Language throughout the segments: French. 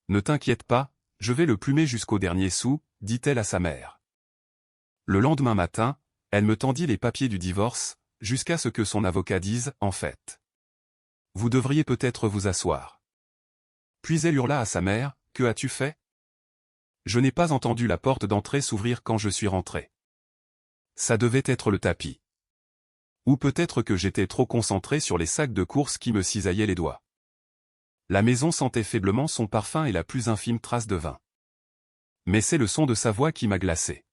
Ne t'inquiète pas, je vais le plumer jusqu'au dernier sou, dit-elle à sa mère. Le lendemain matin, elle me tendit les papiers du divorce, jusqu'à ce que son avocat dise « en fait. Vous devriez peut-être vous asseoir. » Puis elle hurla à sa mère « Que as-tu fait ?» Je n'ai pas entendu la porte d'entrée s'ouvrir quand je suis rentré. Ça devait être le tapis. Ou peut-être que j'étais trop concentré sur les sacs de course qui me cisaillaient les doigts. La maison sentait faiblement son parfum et la plus infime trace de vin. Mais c'est le son de sa voix qui m'a glacé.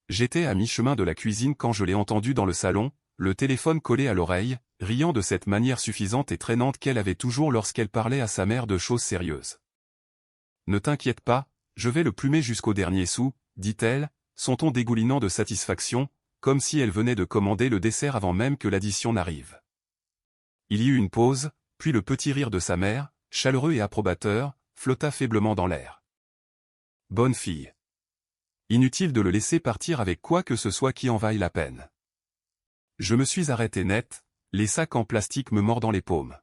J'étais à mi-chemin de la cuisine quand je l'ai entendu dans le salon, le téléphone collé à l'oreille, riant de cette manière suffisante et traînante qu'elle avait toujours lorsqu'elle parlait à sa mère de choses sérieuses. « Ne t'inquiète pas, je vais le plumer jusqu'au dernier sou, dit-elle, son ton dégoulinant de satisfaction, comme si elle venait de commander le dessert avant même que l'addition n'arrive. Il y eut une pause, puis le petit rire de sa mère, chaleureux et approbateur, flotta faiblement dans l'air. Bonne fille. Inutile de le laisser partir avec quoi que ce soit qui en vaille la peine. Je me suis arrêté net, les sacs en plastique me mordant les paumes.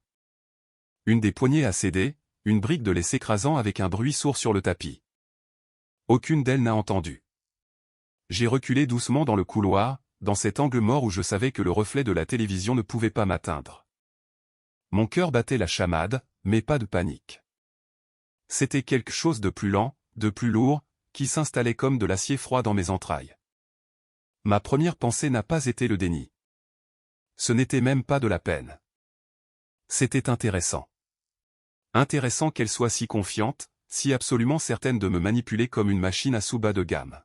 Une des poignées a cédé, une brique de lait s'écrasant avec un bruit sourd sur le tapis. Aucune d'elles n'a entendu. J'ai reculé doucement dans le couloir, dans cet angle mort où je savais que le reflet de la télévision ne pouvait pas m'atteindre. Mon cœur battait la chamade, mais pas de panique. C'était quelque chose de plus lent, de plus lourd, qui s'installait comme de l'acier froid dans mes entrailles. Ma première pensée n'a pas été le déni. Ce n'était même pas de la peine. C'était intéressant. Intéressant qu'elle soit si confiante, si absolument certaine de me manipuler comme une machine à sous bas de gamme.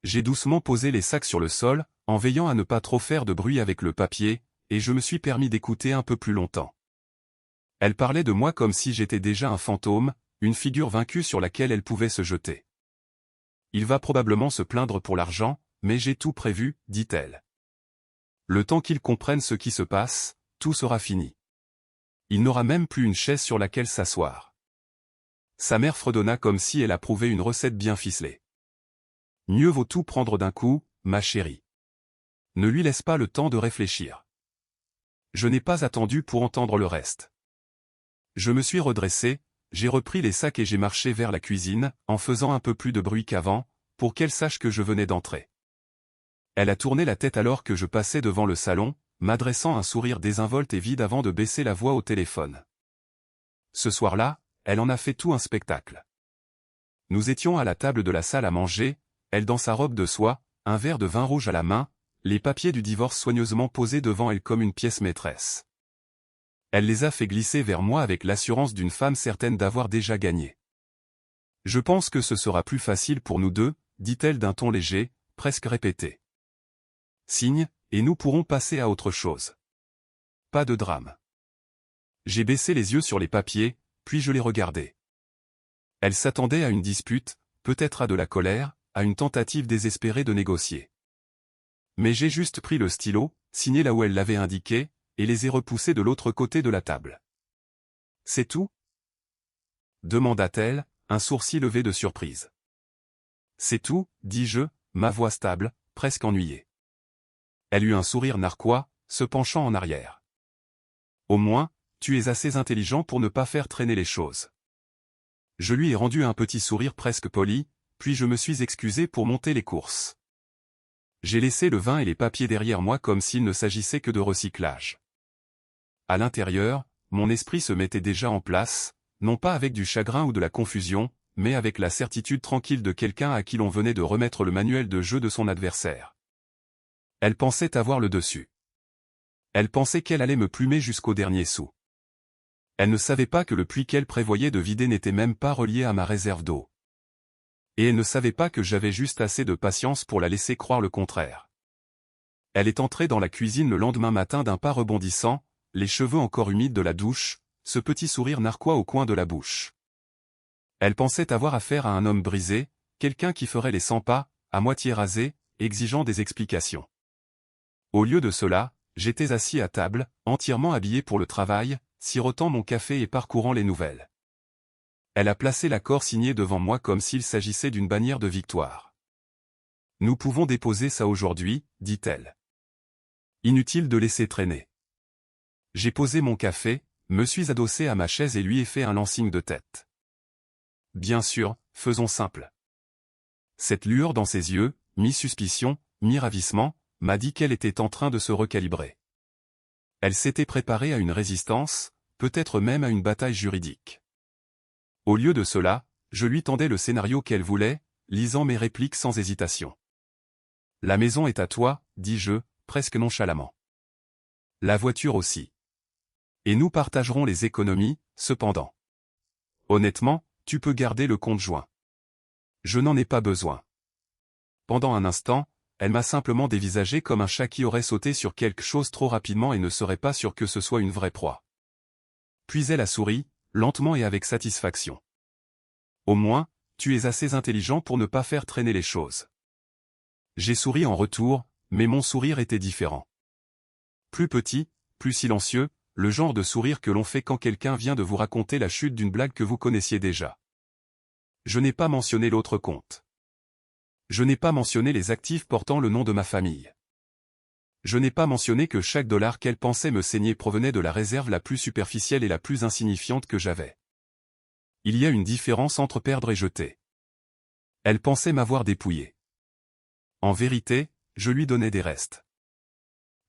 J'ai doucement posé les sacs sur le sol, en veillant à ne pas trop faire de bruit avec le papier, et je me suis permis d'écouter un peu plus longtemps. Elle parlait de moi comme si j'étais déjà un fantôme, une figure vaincue sur laquelle elle pouvait se jeter. Il va probablement se plaindre pour l'argent, mais j'ai tout prévu, dit-elle. Le temps qu'il comprenne ce qui se passe, tout sera fini. Il n'aura même plus une chaise sur laquelle s'asseoir. Sa mère fredonna comme si elle approuvait une recette bien ficelée. Mieux vaut tout prendre d'un coup, ma chérie. Ne lui laisse pas le temps de réfléchir. Je n'ai pas attendu pour entendre le reste. Je me suis redressé, j'ai repris les sacs et j'ai marché vers la cuisine, en faisant un peu plus de bruit qu'avant, pour qu'elle sache que je venais d'entrer. Elle a tourné la tête alors que je passais devant le salon, m'adressant un sourire désinvolte et vide avant de baisser la voix au téléphone. Ce soir-là, elle en a fait tout un spectacle. Nous étions à la table de la salle à manger, elle dans sa robe de soie, un verre de vin rouge à la main, les papiers du divorce soigneusement posés devant elle comme une pièce maîtresse. Elle les a fait glisser vers moi avec l'assurance d'une femme certaine d'avoir déjà gagné. « Je pense que ce sera plus facile pour nous deux, dit-elle d'un ton léger, presque répété. Signe, et nous pourrons passer à autre chose. Pas de drame. » J'ai baissé les yeux sur les papiers, puis je les regardais. Elle s'attendait à une dispute, peut-être à de la colère, à une tentative désespérée de négocier. Mais j'ai juste pris le stylo, signé là où elle l'avait indiqué, et les ai repoussés de l'autre côté de la table. « C'est tout ?» demanda-t-elle, un sourcil levé de surprise. « C'est tout, dis-je, ma voix stable, presque ennuyée. » Elle eut un sourire narquois, se penchant en arrière. « Au moins, tu es assez intelligent pour ne pas faire traîner les choses. » Je lui ai rendu un petit sourire presque poli, puis je me suis excusé pour monter les courses. J'ai laissé le vin et les papiers derrière moi comme s'il ne s'agissait que de recyclage. À l'intérieur, mon esprit se mettait déjà en place, non pas avec du chagrin ou de la confusion, mais avec la certitude tranquille de quelqu'un à qui l'on venait de remettre le manuel de jeu de son adversaire. Elle pensait avoir le dessus. Elle pensait qu'elle allait me plumer jusqu'au dernier sou. Elle ne savait pas que le puits qu'elle prévoyait de vider n'était même pas relié à ma réserve d'eau. Et elle ne savait pas que j'avais juste assez de patience pour la laisser croire le contraire. Elle est entrée dans la cuisine le lendemain matin d'un pas rebondissant, les cheveux encore humides de la douche, ce petit sourire narquois au coin de la bouche. Elle pensait avoir affaire à un homme brisé, quelqu'un qui ferait les 100 pas, à moitié rasé, exigeant des explications. Au lieu de cela, j'étais assis à table, entièrement habillé pour le travail, sirotant mon café et parcourant les nouvelles. Elle a placé l'accord signé devant moi comme s'il s'agissait d'une bannière de victoire. « Nous pouvons déposer ça aujourd'hui, dit-elle. Inutile de laisser traîner. » J'ai posé mon café, me suis adossé à ma chaise et lui ai fait un lancing de tête. bien sûr, faisons simple. Cette lueur dans ses yeux, mi-suspicion, mi-ravissement, m'a dit qu'elle était en train de se recalibrer. Elle s'était préparée à une résistance, peut-être même à une bataille juridique. Au lieu de cela, je lui tendais le scénario qu'elle voulait, lisant mes répliques sans hésitation. La maison est à toi, dis-je, presque nonchalamment. La voiture aussi. Et nous partagerons les économies, cependant. Honnêtement, tu peux garder le compte joint. Je n'en ai pas besoin. Pendant un instant, elle m'a simplement dévisagé comme un chat qui aurait sauté sur quelque chose trop rapidement et ne serait pas sûr que ce soit une vraie proie. Puis elle a souri, lentement et avec satisfaction. Au moins, tu es assez intelligent pour ne pas faire traîner les choses. J'ai souri en retour, mais mon sourire était différent. Plus petit, plus silencieux, le genre de sourire que l'on fait quand quelqu'un vient de vous raconter la chute d'une blague que vous connaissiez déjà. Je n'ai pas mentionné l'autre compte. Je n'ai pas mentionné les actifs portant le nom de ma famille. Je n'ai pas mentionné que chaque dollar qu'elle pensait me saigner provenait de la réserve la plus superficielle et la plus insignifiante que j'avais. Il y a une différence entre perdre et jeter. Elle pensait m'avoir dépouillé. En vérité, je lui donnais des restes.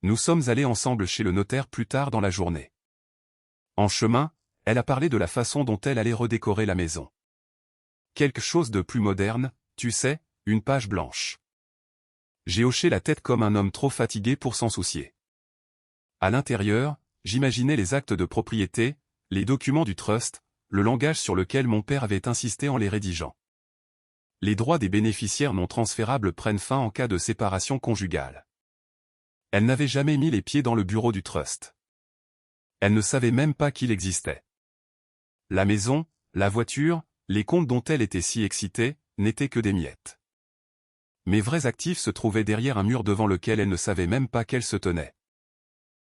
Nous sommes allés ensemble chez le notaire plus tard dans la journée. En chemin, elle a parlé de la façon dont elle allait redécorer la maison. Quelque chose de plus moderne, tu sais, une page blanche. J'ai hoché la tête comme un homme trop fatigué pour s'en soucier. À l'intérieur, j'imaginais les actes de propriété, les documents du trust, le langage sur lequel mon père avait insisté en les rédigeant. Les droits des bénéficiaires non transférables prennent fin en cas de séparation conjugale. Elle n'avait jamais mis les pieds dans le bureau du trust. Elle ne savait même pas qu'il existait. La maison, la voiture, les comptes dont elle était si excitée, n'étaient que des miettes. Mes vrais actifs se trouvaient derrière un mur devant lequel elle ne savait même pas qu'elle se tenait.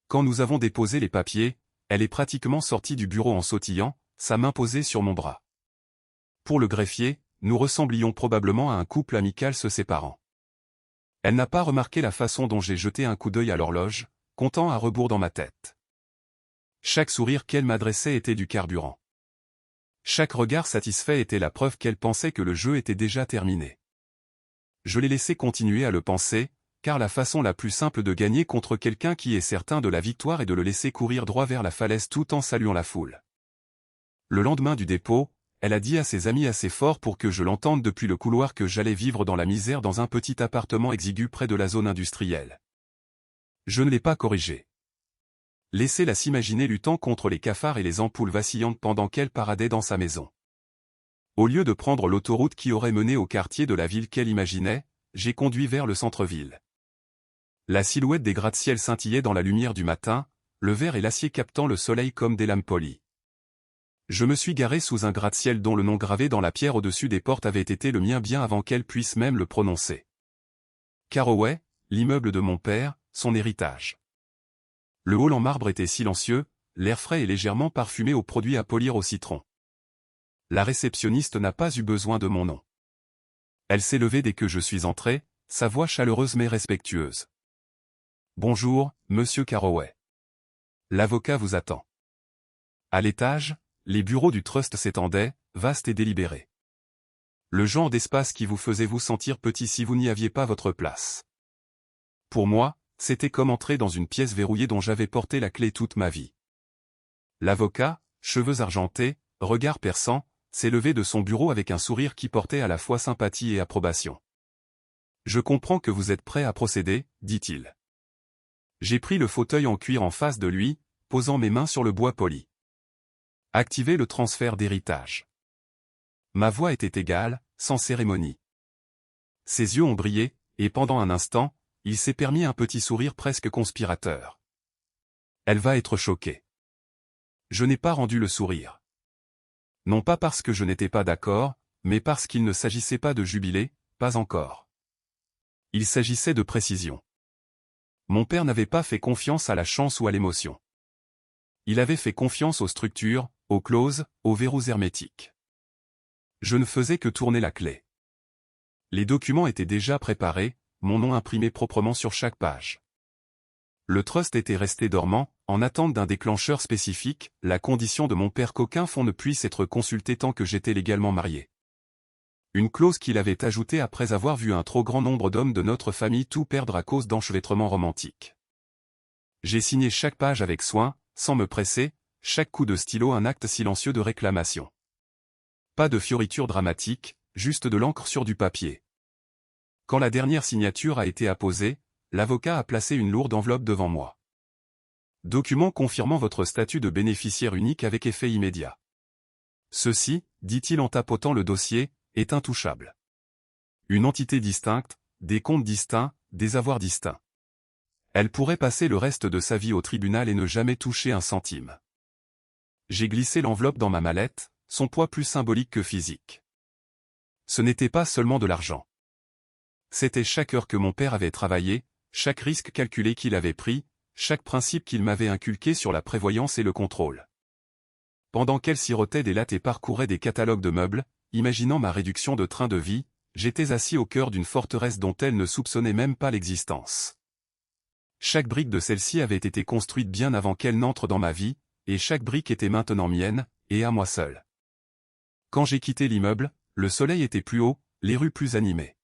Quand nous avons déposé les papiers, elle est pratiquement sortie du bureau en sautillant, sa main posée sur mon bras. Pour le greffier, nous ressemblions probablement à un couple amical se séparant. Elle n'a pas remarqué la façon dont j'ai jeté un coup d'œil à l'horloge, comptant à rebours dans ma tête. Chaque sourire qu'elle m'adressait était du carburant. Chaque regard satisfait était la preuve qu'elle pensait que le jeu était déjà terminé. Je l'ai laissé continuer à le penser, car la façon la plus simple de gagner contre quelqu'un qui est certain de la victoire est de le laisser courir droit vers la falaise tout en saluant la foule. Le lendemain du dépôt, elle a dit à ses amis assez fort pour que je l'entende depuis le couloir que j'allais vivre dans la misère dans un petit appartement exigu près de la zone industrielle. Je ne l'ai pas corrigé. Laissez-la s'imaginer luttant contre les cafards et les ampoules vacillantes pendant qu'elle paradait dans sa maison. Au lieu de prendre l'autoroute qui aurait mené au quartier de la ville qu'elle imaginait, j'ai conduit vers le centre-ville. La silhouette des gratte-ciel scintillait dans la lumière du matin, le verre et l'acier captant le soleil comme des lames polies. Je me suis garé sous un gratte-ciel dont le nom gravé dans la pierre au-dessus des portes avait été le mien bien avant qu'elle puisse même le prononcer. Carroway, l'immeuble de mon père, son héritage. Le hall en marbre était silencieux, l'air frais et légèrement parfumé aux produits à polir au citron. La réceptionniste n'a pas eu besoin de mon nom. Elle s'est levée dès que je suis entré, sa voix chaleureuse mais respectueuse. « Bonjour, monsieur Carroway. L'avocat vous attend. » À l'étage, les bureaux du trust s'étendaient, vastes et délibérés. Le genre d'espace qui vous faisait vous sentir petit si vous n'y aviez pas votre place. Pour moi, c'était comme entrer dans une pièce verrouillée dont j'avais porté la clé toute ma vie. L'avocat, cheveux argentés, regard perçant, s'est levé de son bureau avec un sourire qui portait à la fois sympathie et approbation. « Je comprends que vous êtes prêt à procéder, dit-il. » J'ai pris le fauteuil en cuir en face de lui, posant mes mains sur le bois poli. Activer le transfert d'héritage. Ma voix était égale, sans cérémonie. Ses yeux ont brillé, et pendant un instant, il s'est permis un petit sourire presque conspirateur. Elle va être choquée. Je n'ai pas rendu le sourire. Non pas parce que je n'étais pas d'accord, mais parce qu'il ne s'agissait pas de jubilé, pas encore. Il s'agissait de précision. Mon père n'avait pas fait confiance à la chance ou à l'émotion. Il avait fait confiance aux structures, aux clauses, aux verrous hermétiques. Je ne faisais que tourner la clé. Les documents étaient déjà préparés, mon nom imprimé proprement sur chaque page. Le trust était resté dormant, en attente d'un déclencheur spécifique, la condition de mon père qu'aucun fonds ne puisse être consulté tant que j'étais légalement marié. Une clause qu'il avait ajoutée après avoir vu un trop grand nombre d'hommes de notre famille tout perdre à cause d'enchevêtrements romantiques. J'ai signé chaque page avec soin, sans me presser, chaque coup de stylo un acte silencieux de réclamation. Pas de fioritures dramatiques, juste de l'encre sur du papier. Quand la dernière signature a été apposée, l'avocat a placé une lourde enveloppe devant moi. Document confirmant votre statut de bénéficiaire unique avec effet immédiat. Ceci, dit-il en tapotant le dossier, est intouchable. Une entité distincte, des comptes distincts, des avoirs distincts. Elle pourrait passer le reste de sa vie au tribunal et ne jamais toucher un centime. J'ai glissé l'enveloppe dans ma mallette, son poids plus symbolique que physique. Ce n'était pas seulement de l'argent. C'était chaque heure que mon père avait travaillé, chaque risque calculé qu'il avait pris, chaque principe qu'il m'avait inculqué sur la prévoyance et le contrôle. Pendant qu'elle sirotait des lattes et parcourait des catalogues de meubles, imaginant ma réduction de train de vie, j'étais assis au cœur d'une forteresse dont elle ne soupçonnait même pas l'existence. Chaque brique de celle-ci avait été construite bien avant qu'elle n'entre dans ma vie, et chaque brique était maintenant mienne, et à moi seul. Quand j'ai quitté l'immeuble, le soleil était plus haut, les rues plus animées.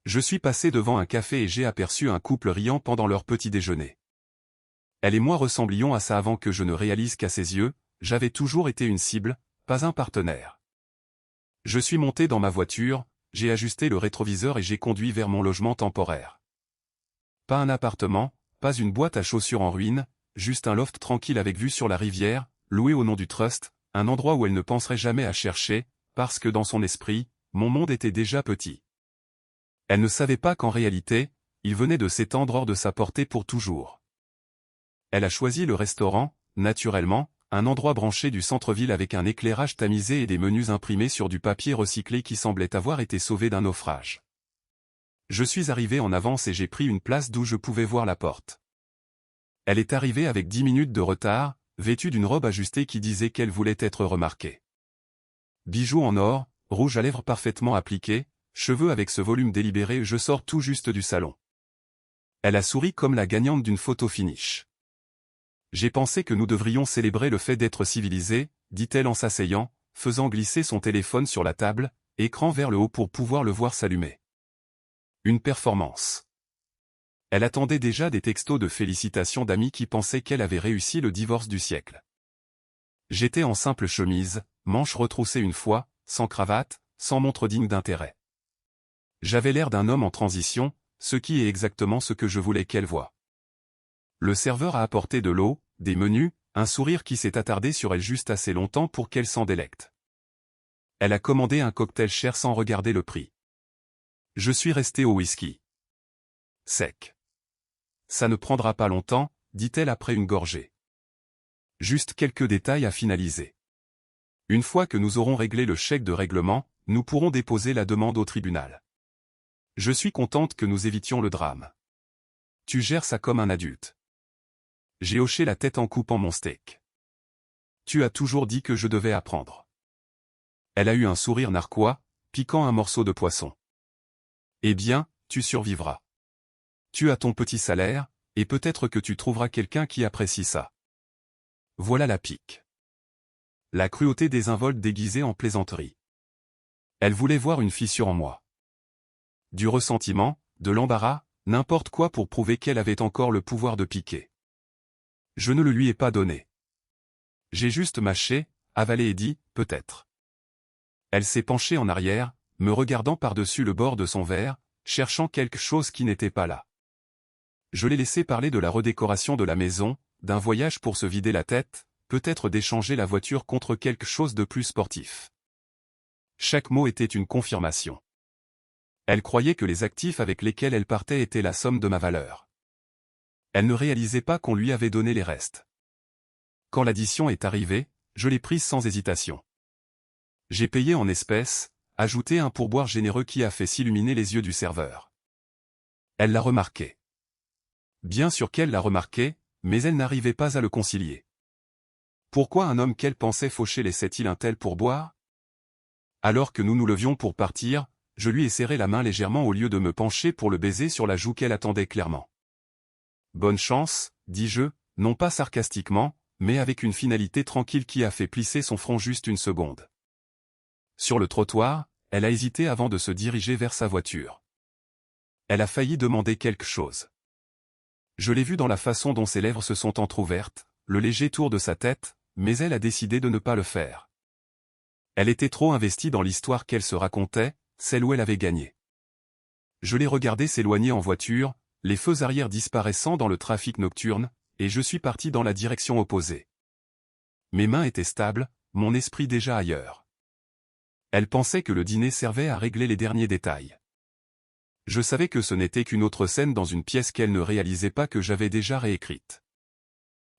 Je suis passé devant un café et j'ai aperçu un couple riant pendant leur petit déjeuner. Elle et moi ressemblions à ça avant que je ne réalise qu'à ses yeux, j'avais toujours été une cible, pas un partenaire. Je suis monté dans ma voiture, j'ai ajusté le rétroviseur et j'ai conduit vers mon logement temporaire. Pas un appartement, pas une boîte à chaussures en ruine, juste un loft tranquille avec vue sur la rivière, loué au nom du trust, un endroit où elle ne penserait jamais à chercher, parce que dans son esprit, mon monde était déjà petit. Elle ne savait pas qu'en réalité, il venait de s'étendre hors de sa portée pour toujours. Elle a choisi le restaurant, naturellement, un endroit branché du centre-ville avec un éclairage tamisé et des menus imprimés sur du papier recyclé qui semblait avoir été sauvé d'un naufrage. Je suis arrivé en avance et j'ai pris une place d'où je pouvais voir la porte. Elle est arrivée avec 10 minutes de retard, vêtue d'une robe ajustée qui disait qu'elle voulait être remarquée. Bijoux en or, rouge à lèvres parfaitement appliqué, cheveux avec ce volume délibéré, je sors tout juste du salon. Elle a souri comme la gagnante d'une photo finish. J'ai pensé que nous devrions célébrer le fait d'être civilisés, dit-elle en s'asseyant, faisant glisser son téléphone sur la table, écran vers le haut pour pouvoir le voir s'allumer. Une performance. Elle attendait déjà des textos de félicitations d'amis qui pensaient qu'elle avait réussi le divorce du siècle. J'étais en simple chemise, manches retroussées une fois, sans cravate, sans montre digne d'intérêt. J'avais l'air d'un homme en transition, ce qui est exactement ce que je voulais qu'elle voie. Le serveur a apporté de l'eau, des menus, un sourire qui s'est attardé sur elle juste assez longtemps pour qu'elle s'en délecte. Elle a commandé un cocktail cher sans regarder le prix. Je suis resté au whisky. Sec. Ça ne prendra pas longtemps, dit-elle après une gorgée. Juste quelques détails à finaliser. Une fois que nous aurons réglé le chèque de règlement, nous pourrons déposer la demande au tribunal. Je suis contente que nous évitions le drame. Tu gères ça comme un adulte. J'ai hoché la tête en coupant mon steak. Tu as toujours dit que je devais apprendre. Elle a eu un sourire narquois, piquant un morceau de poisson. Eh bien, tu survivras. Tu as ton petit salaire, et peut-être que tu trouveras quelqu'un qui apprécie ça. Voilà la pique. La cruauté désinvolte déguisée en plaisanterie. Elle voulait voir une fissure en moi. Du ressentiment, de l'embarras, n'importe quoi pour prouver qu'elle avait encore le pouvoir de piquer. Je ne le lui ai pas donné. J'ai juste mâché, avalé et dit, peut-être. Elle s'est penchée en arrière, me regardant par-dessus le bord de son verre, cherchant quelque chose qui n'était pas là. Je l'ai laissé parler de la redécoration de la maison, d'un voyage pour se vider la tête, peut-être d'échanger la voiture contre quelque chose de plus sportif. Chaque mot était une confirmation. Elle croyait que les actifs avec lesquels elle partait étaient la somme de ma valeur. Elle ne réalisait pas qu'on lui avait donné les restes. Quand l'addition est arrivée, je l'ai prise sans hésitation. J'ai payé en espèces, ajouté un pourboire généreux qui a fait s'illuminer les yeux du serveur. Elle l'a remarqué. Bien sûr qu'elle l'a remarqué, mais elle n'arrivait pas à le concilier. Pourquoi un homme qu'elle pensait faucher laissait-il un tel pourboire? Alors que nous nous levions pour partir, je lui ai serré la main légèrement au lieu de me pencher pour le baiser sur la joue qu'elle attendait clairement. Bonne chance, dis-je, non pas sarcastiquement, mais avec une finalité tranquille qui a fait plisser son front juste une seconde. Sur le trottoir, elle a hésité avant de se diriger vers sa voiture. Elle a failli demander quelque chose. Je l'ai vu dans la façon dont ses lèvres se sont entr'ouvertes, le léger tour de sa tête, mais elle a décidé de ne pas le faire. Elle était trop investie dans l'histoire qu'elle se racontait, celle où elle avait gagné. Je l'ai regardé s'éloigner en voiture, les feux arrière disparaissant dans le trafic nocturne, et je suis parti dans la direction opposée. Mes mains étaient stables, mon esprit déjà ailleurs. Elle pensait que le dîner servait à régler les derniers détails. Je savais que ce n'était qu'une autre scène dans une pièce qu'elle ne réalisait pas que j'avais déjà réécrite.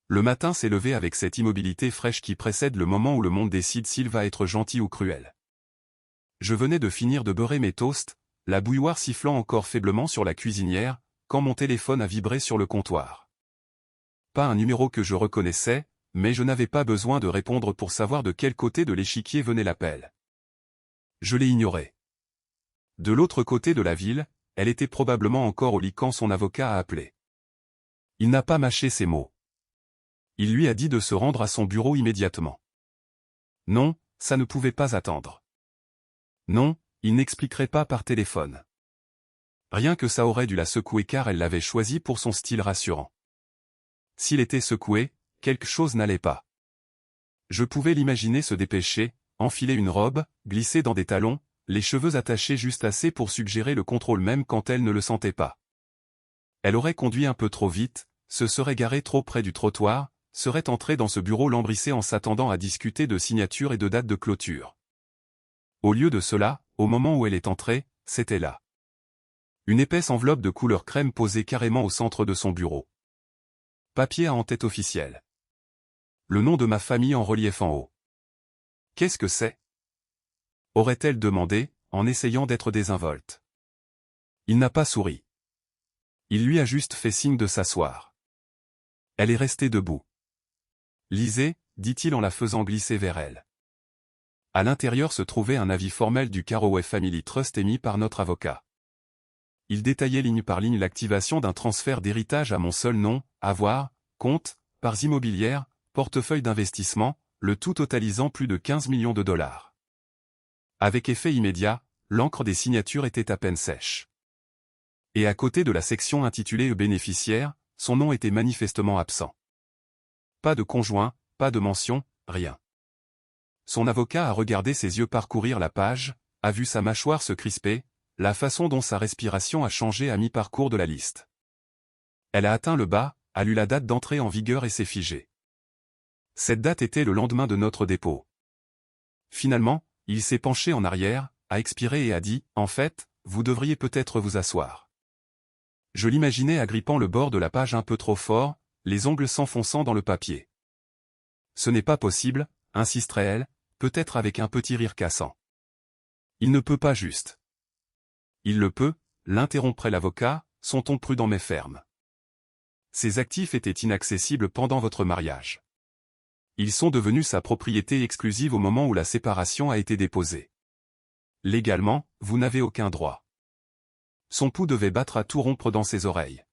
Le matin s'est levé avec cette immobilité fraîche qui précède le moment où le monde décide s'il va être gentil ou cruel. Je venais de finir de beurrer mes toasts, la bouilloire sifflant encore faiblement sur la cuisinière, quand mon téléphone a vibré sur le comptoir. Pas un numéro que je reconnaissais, mais je n'avais pas besoin de répondre pour savoir de quel côté de l'échiquier venait l'appel. Je l'ai ignoré. De l'autre côté de la ville, elle était probablement encore au lit quand son avocat a appelé. Il n'a pas mâché ses mots. Il lui a dit de se rendre à son bureau immédiatement. Non, ça ne pouvait pas attendre. Non, il n'expliquerait pas par téléphone. Rien que ça aurait dû la secouer car elle l'avait choisi pour son style rassurant. S'il était secoué, quelque chose n'allait pas. Je pouvais l'imaginer se dépêcher, enfiler une robe, glisser dans des talons, les cheveux attachés juste assez pour suggérer le contrôle même quand elle ne le sentait pas. Elle aurait conduit un peu trop vite, se serait garée trop près du trottoir, serait entrée dans ce bureau lambrissé en s'attendant à discuter de signatures et de dates de clôture. Au lieu de cela, au moment où elle est entrée, c'était là. Une épaisse enveloppe de couleur crème posée carrément au centre de son bureau. Papier à en-tête officielle. Le nom de ma famille en relief en haut. Qu'est-ce que c'est ? Aurait-elle demandé, en essayant d'être désinvolte. Il n'a pas souri. Il lui a juste fait signe de s'asseoir. Elle est restée debout. Lisez, dit-il en la faisant glisser vers elle. À l'intérieur se trouvait un avis formel du Carraway Family Trust émis par notre avocat. Il détaillait ligne par ligne l'activation d'un transfert d'héritage à mon seul nom, avoir, compte, parts immobilières, portefeuille d'investissement, le tout totalisant plus de 15 millions de dollars. Avec effet immédiat, l'encre des signatures était à peine sèche. Et à côté de la section intitulée « Bénéficiaire », son nom était manifestement absent. Pas de conjoint, pas de mention, rien. Son avocat a regardé ses yeux parcourir la page, a vu sa mâchoire se crisper, la façon dont sa respiration a changé à mi-parcours de la liste. Elle a atteint le bas, a lu la date d'entrée en vigueur et s'est figée. Cette date était le lendemain de notre dépôt. Finalement, il s'est penché en arrière, a expiré et a dit « En fait, vous devriez peut-être vous asseoir. » Je l'imaginais agrippant le bord de la page un peu trop fort, les ongles s'enfonçant dans le papier. « Ce n'est pas possible, insisterait-elle, peut-être avec un petit rire cassant. « Il ne peut pas juste. »« Il le peut, » l'interromprait l'avocat, son ton prudent mais ferme. « Ses actifs étaient inaccessibles pendant votre mariage. Ils sont devenus sa propriété exclusive au moment où la séparation a été déposée. Légalement, vous n'avez aucun droit. » Son pouls devait battre à tout rompre dans ses oreilles.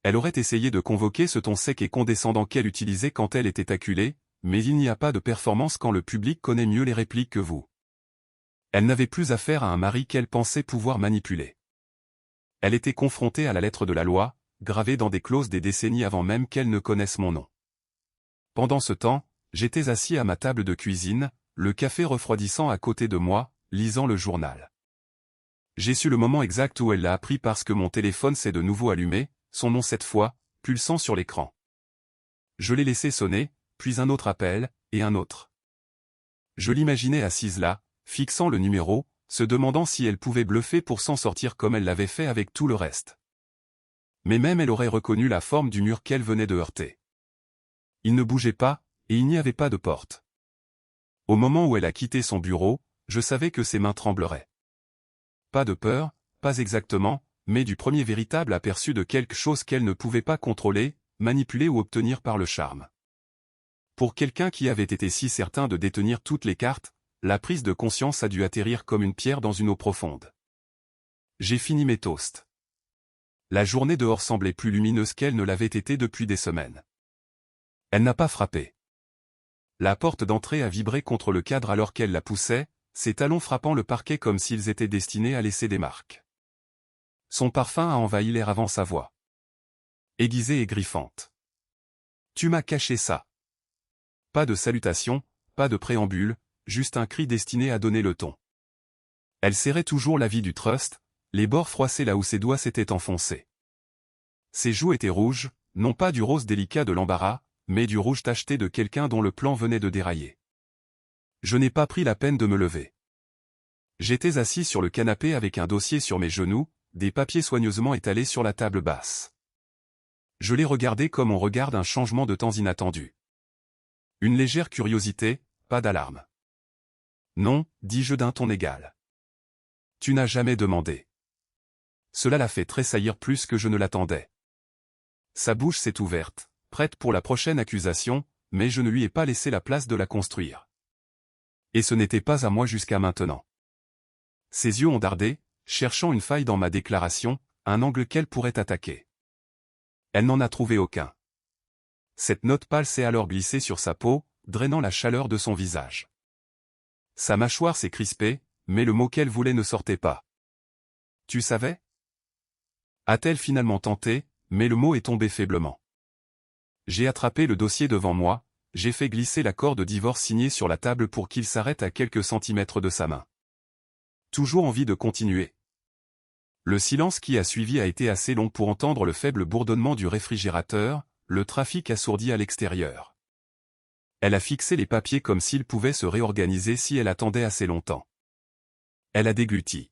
Elle aurait essayé de convoquer ce ton sec et condescendant qu'elle utilisait quand elle était acculée, mais il n'y a pas de performance quand le public connaît mieux les répliques que vous. Elle n'avait plus affaire à un mari qu'elle pensait pouvoir manipuler. Elle était confrontée à la lettre de la loi, gravée dans des clauses des décennies avant même qu'elle ne connaisse mon nom. Pendant ce temps, j'étais assis à ma table de cuisine, le café refroidissant à côté de moi, lisant le journal. J'ai su le moment exact où elle l'a appris parce que mon téléphone s'est de nouveau allumé, son nom cette fois, pulsant sur l'écran. Je l'ai laissé sonner, puis un autre appel, et un autre. Je l'imaginais assise là, fixant le numéro, se demandant si elle pouvait bluffer pour s'en sortir comme elle l'avait fait avec tout le reste. Mais même elle aurait reconnu la forme du mur qu'elle venait de heurter. Il ne bougeait pas, et il n'y avait pas de porte. Au moment où elle a quitté son bureau, je savais que ses mains trembleraient. Pas de peur, pas exactement, mais du premier véritable aperçu de quelque chose qu'elle ne pouvait pas contrôler, manipuler ou obtenir par le charme. Pour quelqu'un qui avait été si certain de détenir toutes les cartes, la prise de conscience a dû atterrir comme une pierre dans une eau profonde. J'ai fini mes toasts. La journée dehors semblait plus lumineuse qu'elle ne l'avait été depuis des semaines. Elle n'a pas frappé. La porte d'entrée a vibré contre le cadre alors qu'elle la poussait, ses talons frappant le parquet comme s'ils étaient destinés à laisser des marques. Son parfum a envahi l'air avant sa voix. Aiguisée et griffante. Tu m'as caché ça. Pas de salutation, pas de préambule, juste un cri destiné à donner le ton. Elle serrait toujours la vie du trust, les bords froissés là où ses doigts s'étaient enfoncés. Ses joues étaient rouges, non pas du rose délicat de l'embarras, mais du rouge tacheté de quelqu'un dont le plan venait de dérailler. Je n'ai pas pris la peine de me lever. J'étais assis sur le canapé avec un dossier sur mes genoux, des papiers soigneusement étalés sur la table basse. Je les regardais comme on regarde un changement de temps inattendu. Une légère curiosité, pas d'alarme. Non, dis-je d'un ton égal. Tu n'as jamais demandé. Cela l'a fait tressaillir plus que je ne l'attendais. Sa bouche s'est ouverte, prête pour la prochaine accusation, mais je ne lui ai pas laissé la place de la construire. Et ce n'était pas à moi jusqu'à maintenant. Ses yeux ont dardé, cherchant une faille dans ma déclaration, un angle qu'elle pourrait attaquer. Elle n'en a trouvé aucun. Cette note pâle s'est alors glissée sur sa peau, drainant la chaleur de son visage. Sa mâchoire s'est crispée, mais le mot qu'elle voulait ne sortait pas. Tu savais? A-t-elle finalement tenté, mais le mot est tombé faiblement. J'ai attrapé le dossier devant moi, j'ai fait glisser l'accord de divorce signé sur la table pour qu'il s'arrête à quelques centimètres de sa main. Toujours envie de continuer. Le silence qui a suivi a été assez long pour entendre le faible bourdonnement du réfrigérateur, le trafic assourdi à l'extérieur. Elle a fixé les papiers comme s'ils pouvaient se réorganiser si elle attendait assez longtemps. Elle a dégluti.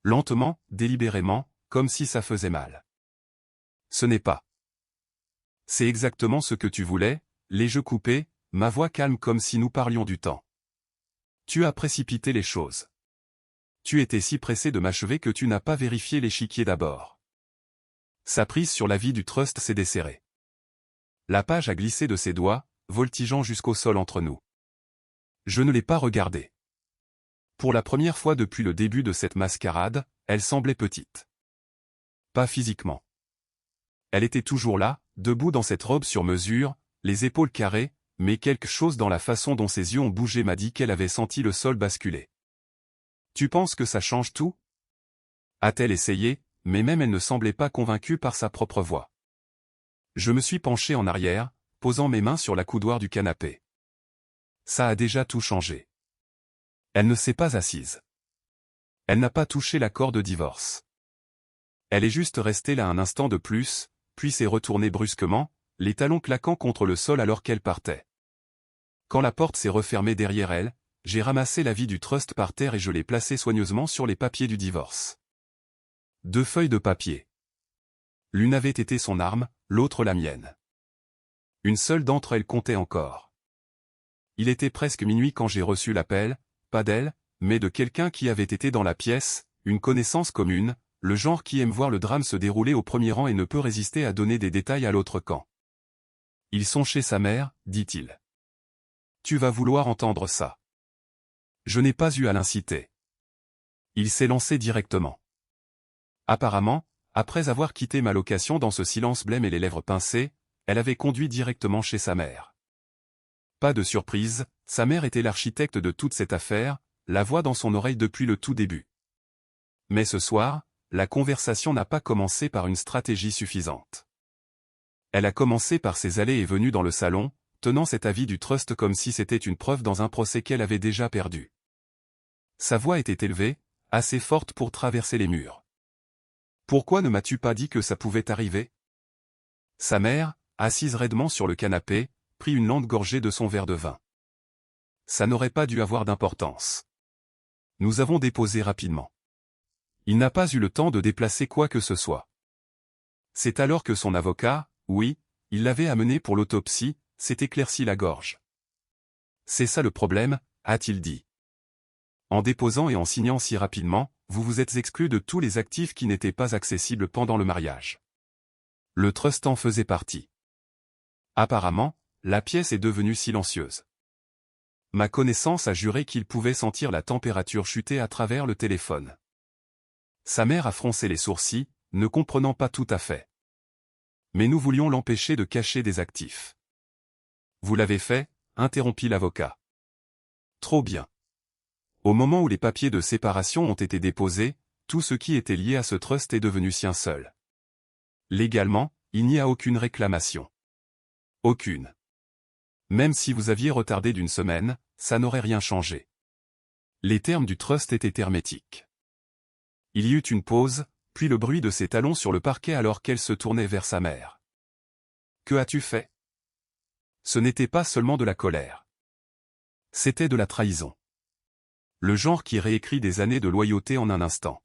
Lentement, délibérément, comme si ça faisait mal. Ce n'est pas. C'est exactement ce que tu voulais, les jeux coupés, ma voix calme comme si nous parlions du temps. Tu as précipité les choses. Tu étais si pressé de m'achever que tu n'as pas vérifié l'échiquier d'abord. Sa prise sur la vie du trust s'est desserrée. La page a glissé de ses doigts, voltigeant jusqu'au sol entre nous. Je ne l'ai pas regardée. Pour la première fois depuis le début de cette mascarade, elle semblait petite. Pas physiquement. Elle était toujours là, debout dans cette robe sur mesure, les épaules carrées, mais quelque chose dans la façon dont ses yeux ont bougé m'a dit qu'elle avait senti le sol basculer. Tu penses que ça change tout? A-t-elle essayé, mais même elle ne semblait pas convaincue par sa propre voix. Je me suis penché en arrière, posant mes mains sur la coudoir du canapé. Ça a déjà tout changé. Elle ne s'est pas assise. Elle n'a pas touché l'accord de divorce. Elle est juste restée là un instant de plus, puis s'est retournée brusquement, les talons claquant contre le sol alors qu'elle partait. Quand la porte s'est refermée derrière elle, j'ai ramassé la vie du trust par terre et je l'ai placée soigneusement sur les papiers du divorce. 2 feuilles de papier. L'une avait été son arme, l'autre la mienne. Une seule d'entre elles comptait encore. Il était presque minuit quand j'ai reçu l'appel, pas d'elle, mais de quelqu'un qui avait été dans la pièce, une connaissance commune, le genre qui aime voir le drame se dérouler au premier rang et ne peut résister à donner des détails à l'autre camp. Ils sont chez sa mère, dit-il. Tu vas vouloir entendre ça. Je n'ai pas eu à l'inciter. Il s'est lancé directement. Apparemment, après avoir quitté ma location dans ce silence blême et les lèvres pincées, elle avait conduit directement chez sa mère. Pas de surprise, sa mère était l'architecte de toute cette affaire, la voix dans son oreille depuis le tout début. Mais ce soir, la conversation n'a pas commencé par une stratégie suffisante. Elle a commencé par ses allées et venues dans le salon, tenant cet avis du trust comme si c'était une preuve dans un procès qu'elle avait déjà perdu. Sa voix était élevée, assez forte pour traverser les murs. Pourquoi ne m'as-tu pas dit que ça pouvait arriver? Sa mère, assise raidement sur le canapé, prit une lente gorgée de son verre de vin. Ça n'aurait pas dû avoir d'importance. Nous avons déposé rapidement. Il n'a pas eu le temps de déplacer quoi que ce soit. C'est alors que son avocat, oui, il l'avait amené pour l'autopsie, s'est éclairci la gorge. C'est ça le problème, a-t-il dit. En déposant et en signant si rapidement, vous vous êtes exclu de tous les actifs qui n'étaient pas accessibles pendant le mariage. Le trust en faisait partie. Apparemment, la pièce est devenue silencieuse. Ma connaissance a juré qu'il pouvait sentir la température chuter à travers le téléphone. Sa mère a froncé les sourcils, ne comprenant pas tout à fait. Mais nous voulions l'empêcher de cacher des actifs. Vous l'avez fait, interrompit l'avocat. Trop bien. Au moment où les papiers de séparation ont été déposés, tout ce qui était lié à ce trust est devenu sien seul. Légalement, il n'y a aucune réclamation. Aucune. Même si vous aviez retardé d'1 semaine, ça n'aurait rien changé. Les termes du trust étaient hermétiques. Il y eut une pause, puis le bruit de ses talons sur le parquet alors qu'elle se tournait vers sa mère. « Que as-tu fait » Ce n'était pas seulement de la colère. C'était de la trahison. Le genre qui réécrit des années de loyauté en un instant.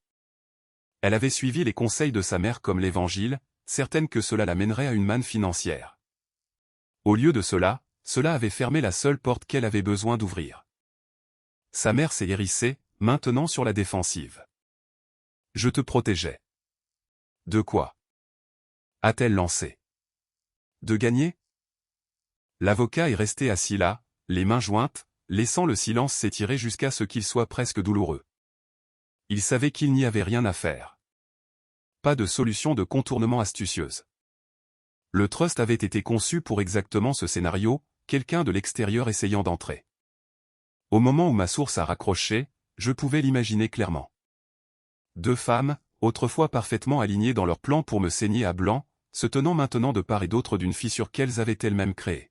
Elle avait suivi les conseils de sa mère comme l'Évangile, certaine que cela la mènerait à une manne financière. Au lieu de cela, cela avait fermé la seule porte qu'elle avait besoin d'ouvrir. Sa mère s'est hérissée, maintenant sur la défensive. « Je te protégeais. » De quoi a-t-elle lancé? De gagner? L'avocat est resté assis là, les mains jointes, laissant le silence s'étirer jusqu'à ce qu'il soit presque douloureux. Il savait qu'il n'y avait rien à faire. Pas de solution de contournement astucieuse. Le trust avait été conçu pour exactement ce scénario, quelqu'un de l'extérieur essayant d'entrer. Au moment où ma source a raccroché, je pouvais l'imaginer clairement. 2 femmes, autrefois parfaitement alignées dans leur plan pour me saigner à blanc, se tenant maintenant de part et d'autre d'une fissure qu'elles avaient elles-mêmes créée.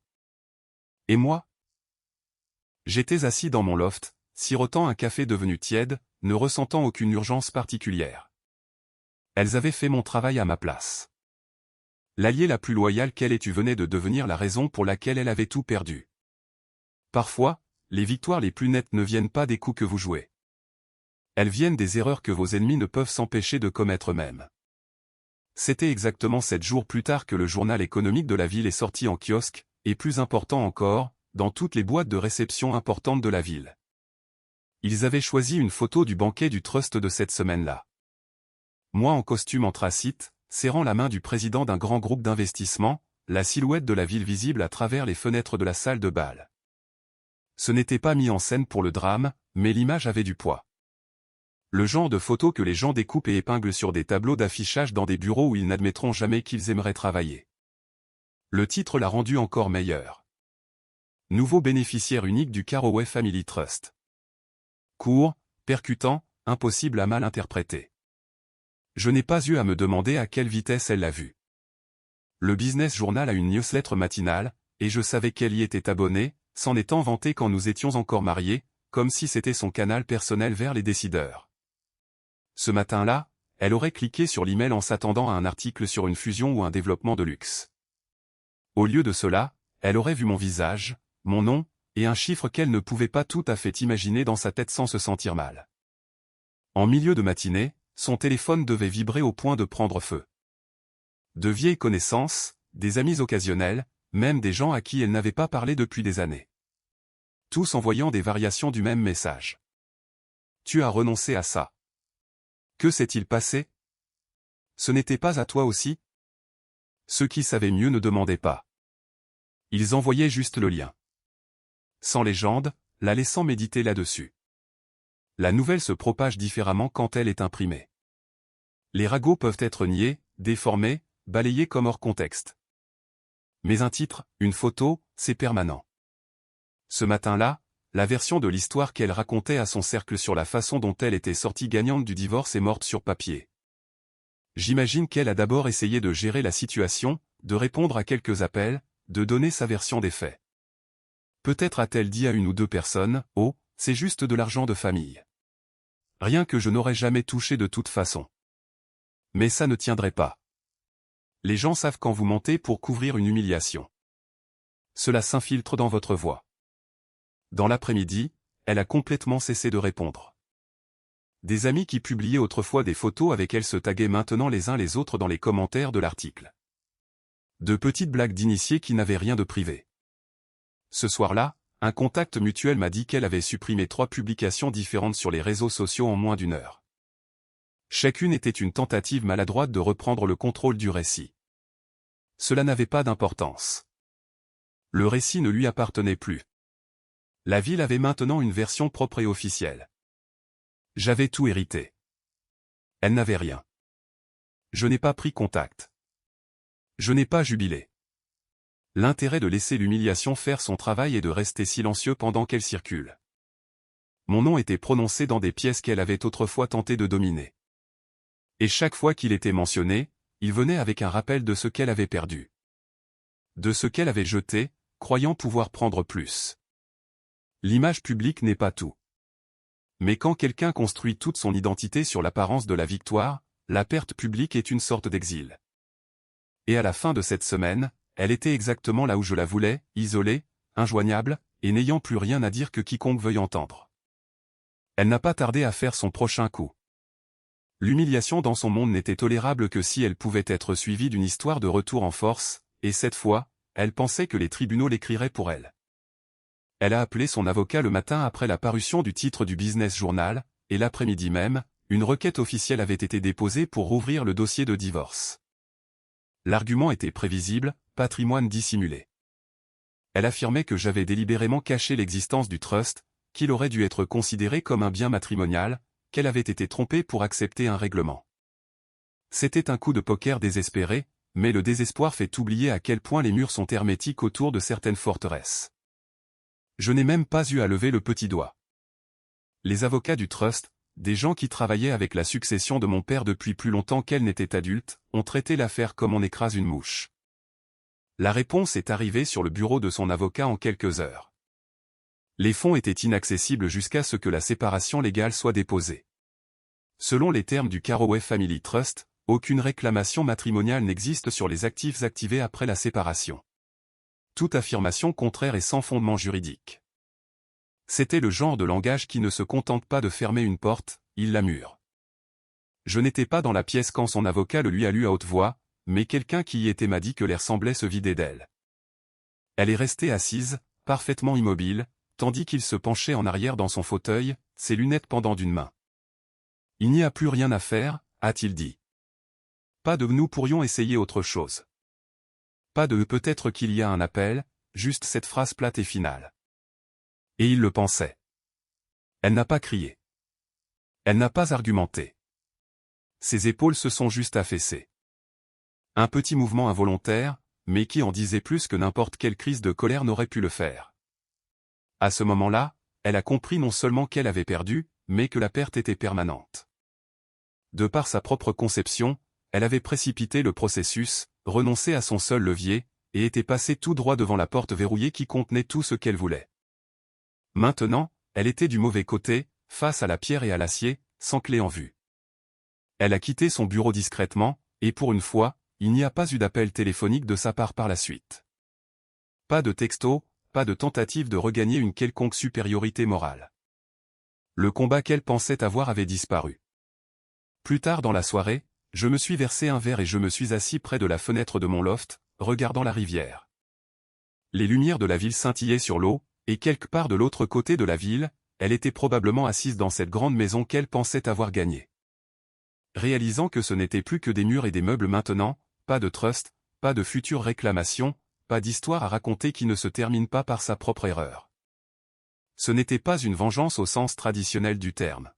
Et moi? J'étais assis dans mon loft, sirotant un café devenu tiède, ne ressentant aucune urgence particulière. Elles avaient fait mon travail à ma place. L'alliée la plus loyale qu'elle ait eue venait de devenir la raison pour laquelle elle avait tout perdu. Parfois, les victoires les plus nettes ne viennent pas des coups que vous jouez. Elles viennent des erreurs que vos ennemis ne peuvent s'empêcher de commettre eux-mêmes. C'était exactement 7 jours plus tard que le journal économique de la ville est sorti en kiosque, et plus important encore, dans toutes les boîtes de réception importantes de la ville. Ils avaient choisi une photo du banquet du trust de cette semaine-là. Moi en costume anthracite, serrant la main du président d'un grand groupe d'investissement, la silhouette de la ville visible à travers les fenêtres de la salle de bal. Ce n'était pas mis en scène pour le drame, mais l'image avait du poids. Le genre de photo que les gens découpent et épinglent sur des tableaux d'affichage dans des bureaux où ils n'admettront jamais qu'ils aimeraient travailler. Le titre l'a rendu encore meilleur. Nouveau bénéficiaire unique du Carraway Family Trust. Court, percutant, impossible à mal interpréter. Je n'ai pas eu à me demander à quelle vitesse elle l'a vu. Le Business Journal a une newsletter matinale, et je savais qu'elle y était abonnée, s'en étant vantée quand nous étions encore mariés, comme si c'était son canal personnel vers les décideurs. Ce matin-là, elle aurait cliqué sur l'email en s'attendant à un article sur une fusion ou un développement de luxe. Au lieu de cela, elle aurait vu mon visage, mon nom, et un chiffre qu'elle ne pouvait pas tout à fait imaginer dans sa tête sans se sentir mal. En milieu de matinée, son téléphone devait vibrer au point de prendre feu. De vieilles connaissances, des amis occasionnels, même des gens à qui elle n'avait pas parlé depuis des années. Tous envoyant des variations du même message. Tu as renoncé à ça. Que s'est-il passé? Ce n'était pas à toi aussi? Ceux qui savaient mieux ne demandaient pas. Ils envoyaient juste le lien. Sans légende, la laissant méditer là-dessus. La nouvelle se propage différemment quand elle est imprimée. Les ragots peuvent être niés, déformés, balayés comme hors contexte. Mais un titre, une photo, c'est permanent. Ce matin-là, la version de l'histoire qu'elle racontait à son cercle sur la façon dont elle était sortie gagnante du divorce est morte sur papier. J'imagine qu'elle a d'abord essayé de gérer la situation, de répondre à quelques appels, de donner sa version des faits. Peut-être a-t-elle dit à 1 ou 2 personnes, « Oh, c'est juste de l'argent de famille. Rien que je n'aurais jamais touché de toute façon. » Mais ça ne tiendrait pas. Les gens savent quand vous mentez pour couvrir une humiliation. Cela s'infiltre dans votre voix. Dans l'après-midi, elle a complètement cessé de répondre. Des amis qui publiaient autrefois des photos avec elle se taguaient maintenant les uns les autres dans les commentaires de l'article. De petites blagues d'initiés qui n'avaient rien de privé. Ce soir-là, un contact mutuel m'a dit qu'elle avait supprimé 3 publications différentes sur les réseaux sociaux en moins d'1 heure. Chacune était une tentative maladroite de reprendre le contrôle du récit. Cela n'avait pas d'importance. Le récit ne lui appartenait plus. La ville avait maintenant une version propre et officielle. J'avais tout hérité. Elle n'avait rien. Je n'ai pas pris contact. Je n'ai pas jubilé. L'intérêt de laisser l'humiliation faire son travail est de rester silencieux pendant qu'elle circule. mon nom était prononcé dans des pièces qu'elle avait autrefois tenté de dominer. Et chaque fois qu'il était mentionné, il venait avec un rappel de ce qu'elle avait perdu. De ce qu'elle avait jeté, croyant pouvoir prendre plus. L'image publique n'est pas tout. Mais quand quelqu'un construit toute son identité sur l'apparence de la victoire, la perte publique est une sorte d'exil. Et à la fin de cette semaine, elle était exactement là où je la voulais, isolée, injoignable, et n'ayant plus rien à dire que quiconque veuille entendre. Elle n'a pas tardé à faire son prochain coup. L'humiliation dans son monde n'était tolérable que si elle pouvait être suivie d'une histoire de retour en force, et cette fois, elle pensait que les tribunaux l'écriraient pour elle. Elle a appelé son avocat le matin après la parution du titre du Business Journal, et l'après-midi même, une requête officielle avait été déposée pour rouvrir le dossier de divorce. L'argument était prévisible, patrimoine dissimulé. Elle affirmait que j'avais délibérément caché l'existence du trust, qu'il aurait dû être considéré comme un bien matrimonial, qu'elle avait été trompée pour accepter un règlement. C'était un coup de poker désespéré, mais le désespoir fait oublier à quel point les murs sont hermétiques autour de certaines forteresses. Je n'ai même pas eu à lever le petit doigt. Les avocats du trust, des gens qui travaillaient avec la succession de mon père depuis plus longtemps qu'elle n'était adulte, ont traité l'affaire comme on écrase une mouche. La réponse est arrivée sur le bureau de son avocat en quelques heures. Les fonds étaient inaccessibles jusqu'à ce que la séparation légale soit déposée. Selon les termes du Carraway Family Trust, aucune réclamation matrimoniale n'existe sur les actifs activés après la séparation. Toute affirmation contraire est sans fondement juridique. C'était le genre de langage qui ne se contente pas de fermer une porte, il la mure. Je n'étais pas dans la pièce quand son avocat le lui a lu à haute voix, mais quelqu'un qui y était m'a dit que l'air semblait se vider d'elle. Elle est restée assise, parfaitement immobile, tandis qu'il se penchait en arrière dans son fauteuil, ses lunettes pendant d'une main. « Il n'y a plus rien à faire » a-t-il dit. « Pas de nous pourrions essayer autre chose. » Pas de peut-être qu'il y a un appel, juste cette phrase plate et finale. Et il le pensait. Elle n'a pas crié. Elle n'a pas argumenté. Ses épaules se sont juste affaissées. Un petit mouvement involontaire, mais qui en disait plus que n'importe quelle crise de colère n'aurait pu le faire. À ce moment-là, elle a compris non seulement qu'elle avait perdu, mais que la perte était permanente. De par sa propre conception, elle avait précipité le processus, renoncé à son seul levier, et était passée tout droit devant la porte verrouillée qui contenait tout ce qu'elle voulait. Maintenant, elle était du mauvais côté, face à la pierre et à l'acier, sans clé en vue. Elle a quitté son bureau discrètement, et pour une fois, il n'y a pas eu d'appel téléphonique de sa part par la suite. Pas de texto, pas de tentative de regagner une quelconque supériorité morale. Le combat qu'elle pensait avoir avait disparu. Plus tard dans la soirée, je me suis versé un verre et je me suis assis près de la fenêtre de mon loft, regardant la rivière. Les lumières de la ville scintillaient sur l'eau, et quelque part de l'autre côté de la ville, elle était probablement assise dans cette grande maison qu'elle pensait avoir gagnée. Réalisant que ce n'était plus que des murs et des meubles maintenant, pas de trust, pas de future réclamation, pas d'histoire à raconter qui ne se termine pas par sa propre erreur. Ce n'était pas une vengeance au sens traditionnel du terme.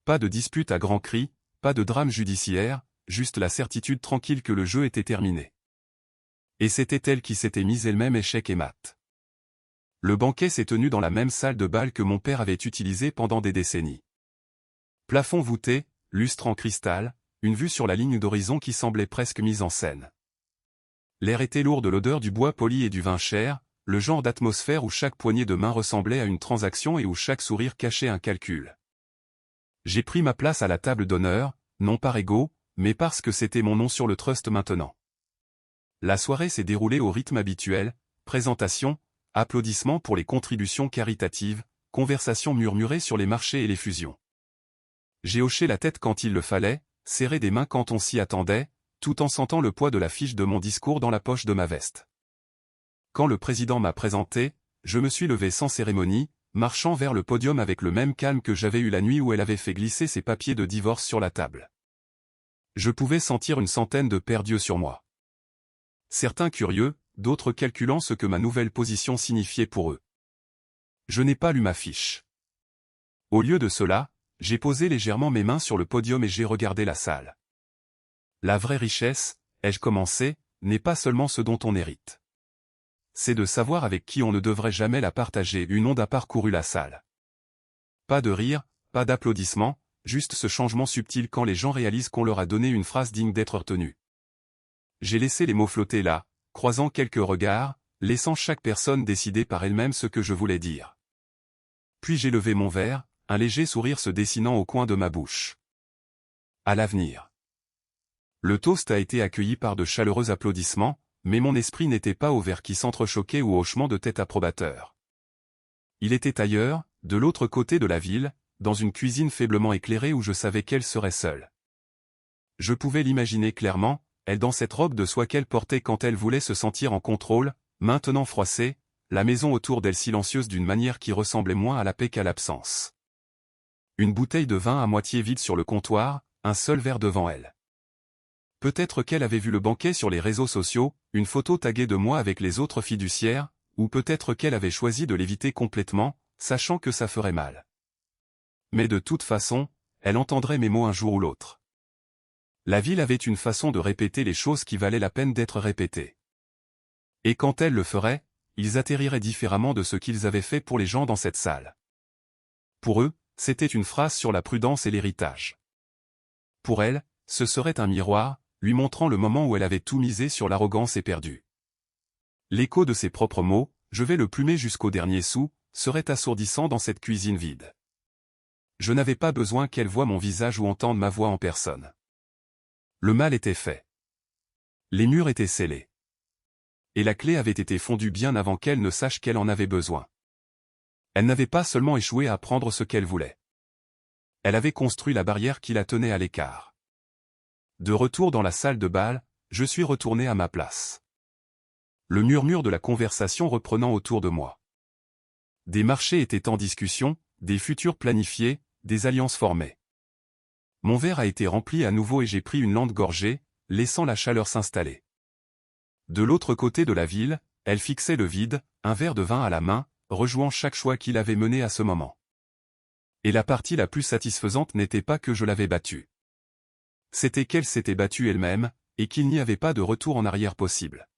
Pas de dispute à grands cris, pas de drame judiciaire, juste la certitude tranquille que le jeu était terminé. Et c'était elle qui s'était mise elle-même échec et mat. Le banquet s'est tenu dans la même salle de bal que mon père avait utilisée pendant des décennies. Plafond voûté, lustre en cristal, une vue sur la ligne d'horizon qui semblait presque mise en scène. L'air était lourd de l'odeur du bois poli et du vin cher, le genre d'atmosphère où chaque poignée de main ressemblait à une transaction et où chaque sourire cachait un calcul. J'ai pris ma place à la table d'honneur, non par ego, mais parce que c'était mon nom sur le trust maintenant. La soirée s'est déroulée au rythme habituel, présentation, applaudissements pour les contributions caritatives, conversations murmurées sur les marchés et les fusions. J'ai hoché la tête quand il le fallait, serré des mains quand on s'y attendait, tout en sentant le poids de la fiche de mon discours dans la poche de ma veste. Quand le président m'a présenté, je me suis levé sans cérémonie, marchant vers le podium avec le même calme que j'avais eu la nuit où elle avait fait glisser ses papiers de divorce sur la table. Je pouvais sentir une centaine de pères d'yeux sur moi. Certains curieux, d'autres calculant ce que ma nouvelle position signifiait pour eux. Je n'ai pas lu ma fiche. Au lieu de cela, j'ai posé légèrement mes mains sur le podium et j'ai regardé la salle. La vraie richesse, ai-je commencé, n'est pas seulement ce dont on hérite. C'est de savoir avec qui on ne devrait jamais la partager. Une onde a parcouru la salle. pas de rire, pas d'applaudissements, juste ce changement subtil quand les gens réalisent qu'on leur a donné une phrase digne d'être retenue. J'ai laissé les mots flotter là, croisant quelques regards, laissant chaque personne décider par elle-même ce que je voulais dire. Puis j'ai levé mon verre, un léger sourire se dessinant au coin de ma bouche. À l'avenir. Le toast a été accueilli par de chaleureux applaudissements, mais mon esprit n'était pas au verre qui s'entrechoquait ou au hochement de tête approbateur. Il était ailleurs, de l'autre côté de la ville, dans une cuisine faiblement éclairée où je savais qu'elle serait seule. Je pouvais l'imaginer clairement, elle dans cette robe de soie qu'elle portait quand elle voulait se sentir en contrôle, maintenant froissée, la maison autour d'elle silencieuse d'une manière qui ressemblait moins à la paix qu'à l'absence. Une bouteille de vin à moitié vide sur le comptoir, un seul verre devant elle. Peut-être qu'elle avait vu le banquet sur les réseaux sociaux, une photo taguée de moi avec les autres fiduciaires, ou peut-être qu'elle avait choisi de l'éviter complètement, sachant que ça ferait mal. Mais de toute façon, elle entendrait mes mots un jour ou l'autre. La ville avait une façon de répéter les choses qui valaient la peine d'être répétées. Et quand elle le ferait, ils atterriraient différemment de ce qu'ils avaient fait pour les gens dans cette salle. Pour eux, c'était une phrase sur la prudence et l'héritage. Pour elle, ce serait un miroir, lui montrant le moment où elle avait tout misé sur l'arrogance éperdue. L'écho de ses propres mots, je vais le plumer jusqu'au dernier sou, serait assourdissant dans cette cuisine vide. Je n'avais pas besoin qu'elle voie mon visage ou entende ma voix en personne. Le mal était fait. Les murs étaient scellés. Et la clé avait été fondue bien avant qu'elle ne sache qu'elle en avait besoin. Elle n'avait pas seulement échoué à prendre ce qu'elle voulait. Elle avait construit la barrière qui la tenait à l'écart. De retour dans la salle de bal, je suis retourné à ma place. Le murmure de la conversation reprenant autour de moi. Des marchés étaient en discussion, des futurs planifiés, des alliances formées. Mon verre a été rempli à nouveau et j'ai pris une lente gorgée, laissant la chaleur s'installer. De l'autre côté de la ville, elle fixait le vide, un verre de vin à la main, rejouant chaque choix qu'il avait mené à ce moment. Et la partie la plus satisfaisante n'était pas que je l'avais battue. C'était qu'elle s'était battue elle-même, et qu'il n'y avait pas de retour en arrière possible.